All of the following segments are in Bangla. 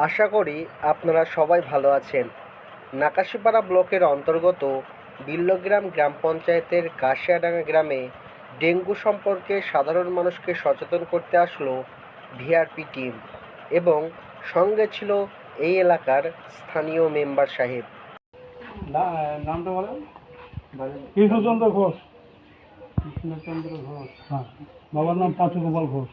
আশা করি আপনারা সবাই ভালো আছেন। নাকাশিপাড়া ব্লকের অন্তর্গত বিল্লগ্রাম গ্রাম পঞ্চায়েতের কাশিয়াডাঙ্গা গ্রামে ডেঙ্গু সম্পর্কে সাধারণ মানুষকে সচেতন করতে আসলো ভিআরপি টিম এবং সঙ্গে ছিল এই এলাকার স্থানীয় মেম্বার সাহেব। নামটা বলেন। কৃষ্ণচন্দ্র ঘোষ। কৃষ্ণচন্দ্র ঘোষ, হ্যাঁ। বাবার নাম পাঁচুগোপাল ঘোষ।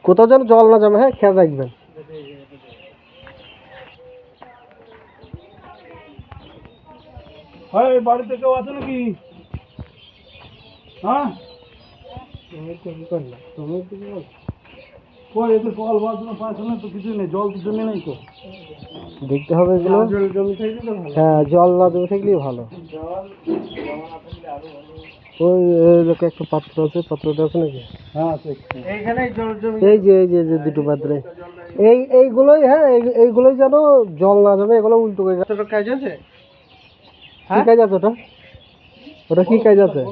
কোথাও যেন জল না জমে, হ্যাঁ, খেয়াল রাখবেন। এই বাড়িতে কেউ আছে নাকি? হ্যাঁ, কই এতে কল বাথরুম পায়খানা তো কিছুই নেই, জল তো জমে নেই তো। দেখতে হবে এগুলো। জল জমে থাকলে তো ভালো। হ্যাঁ, জল না জমে থাকলেই ভালো। ওই লোকে একটা পাত্র আছে, পাত্রটা আছে নাকি? হ্যাঁ, এইখানে জল জমে। এই যে দুটো পাত্রে এইগুলোই, হ্যাঁ, এইগুলোই যেন জল না জমে, এগুলো উল্টো করে। কাজ আছে? কি কাজ আছে ওটা? ওটা কি কাজ আছে?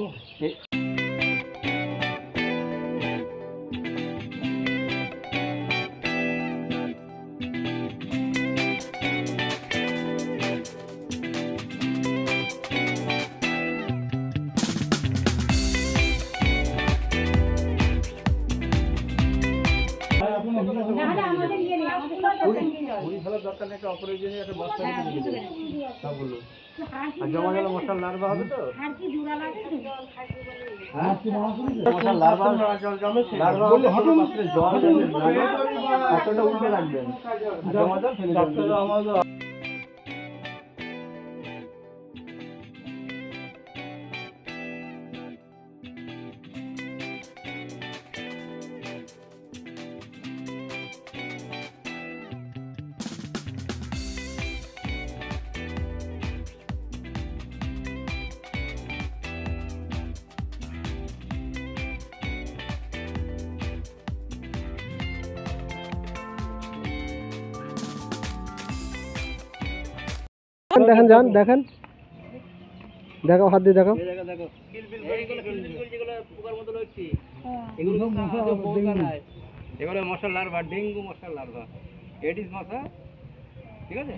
জমা গেলে মশার লার্ভা হবে তো। মশার লার্ভা জল জমেছে, লার্ভা হলে পাত্রে জল পাত্রটা উল্টে রাখবেন, জমা জল ফেলে দেবেন। দেখেন, যান দেখেন, দেখো, হাত দিয়ে দেখো। এগুলো মশার লার্ভা, ডেঙ্গু মশার লার্ভা, এডিস মশা, ঠিক আছে।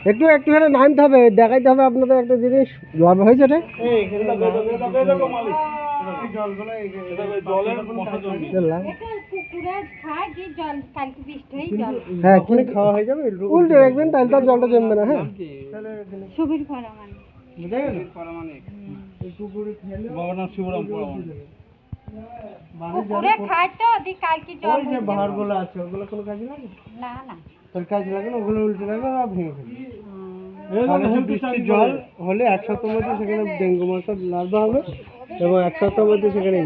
একটু একটুখানি নামতে হবে, দেখাইতে হবে আপনাদের একটা জিনিস। লাভ হয়েছে এটা? হ্যাঁ, খাওয়া হয়ে যাবে, উল্টে রাখবেন, তাহলে তো জলটা জমবে না। হ্যাঁ, বাবার নাম শিবরাম পরামান। বাহারগুলো আছে, ওগুলো কোনো কাজে লাগে না। তোর কাজ লাগে না, ওগুলো উল্টে রাখবে আর ভেঙে ফেলবে। বৃষ্টির জল হলে 1 সপ্তাহের মধ্যে সেখানে ডেঙ্গু মশার লার্ভা হবে এবং 1 সপ্তাহের মধ্যে সেখানে